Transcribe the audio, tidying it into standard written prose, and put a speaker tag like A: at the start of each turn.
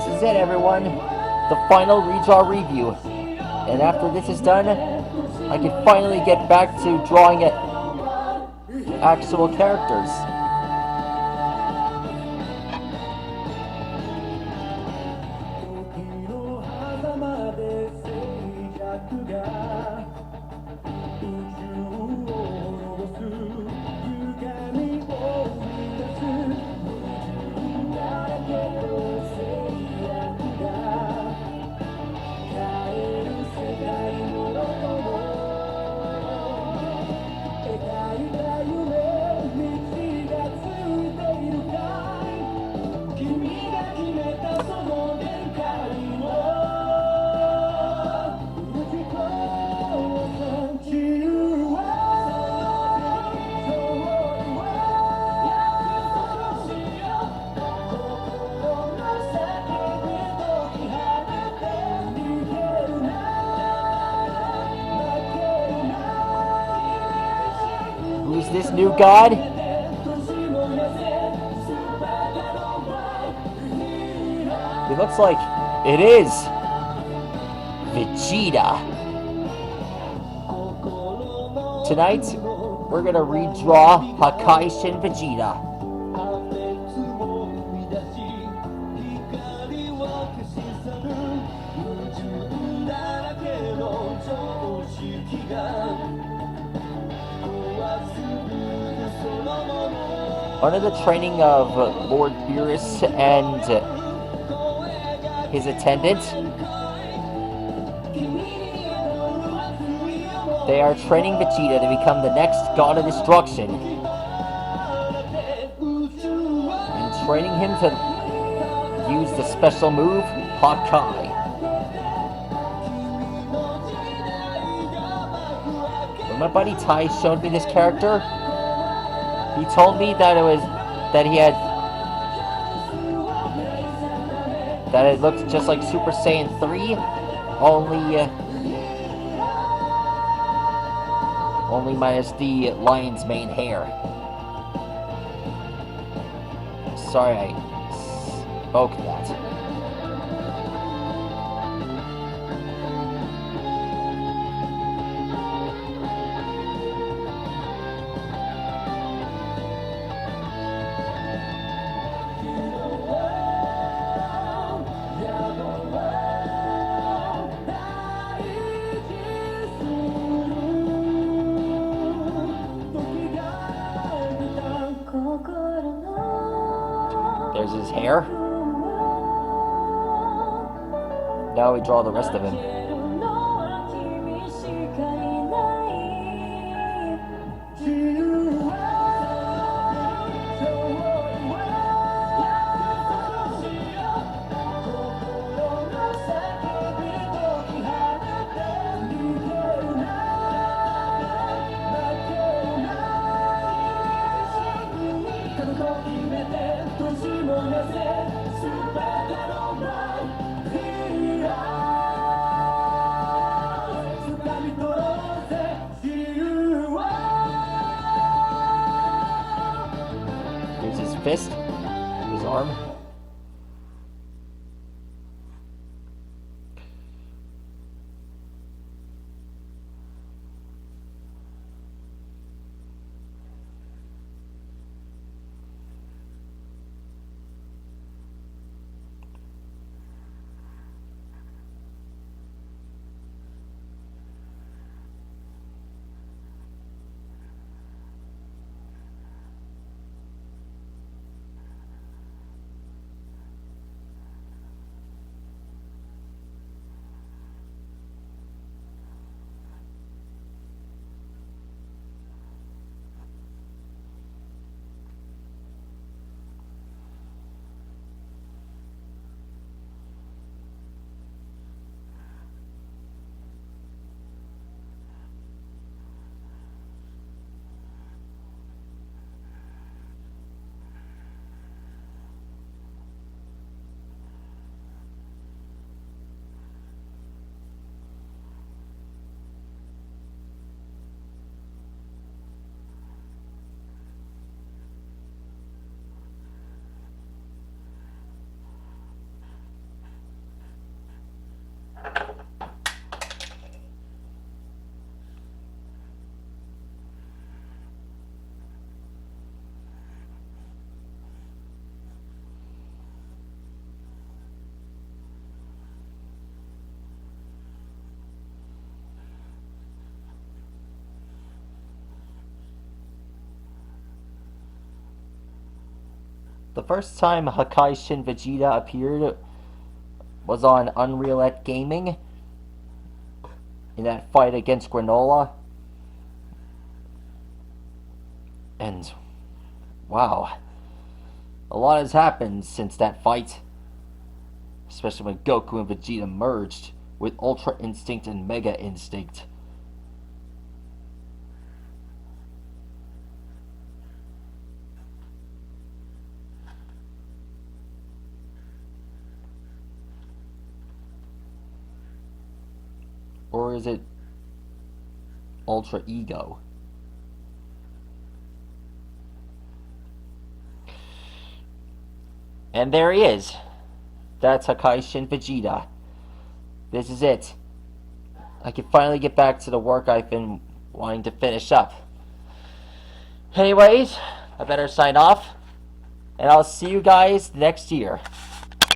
A: this is it, everyone. The final redraw review. And after this is done, I can finally get back to drawing actual characters. Who's this new god? It looks like it is Vegeta. Tonight, we're gonna redraw Hakaishin Vegeta. Under the training of Lord Beerus and his attendant, they are training Vegeta to become the next god of destruction, and training him to use the special move Hakai. When my buddy Ty showed me this character, he told me that it looked just like Super Saiyan 3, only minus the lion's mane hair. Sorry I spoke that. There's his hair. Now we draw the rest of him. Here's his fist, his arm. The first time hakaishin Vegeta appeared was on Unreal Gaming in that fight against Granola. And wow, a lot has happened since that fight, especially when Goku and Vegeta merged with Ultra Instinct and Mega Instinct. Or is it Ultra Ego? And there he is. That's hakaishin Vegeta. This is it. I can finally get back to the work I've been wanting to finish up. Anyways, I better sign off. And I'll see you guys next year.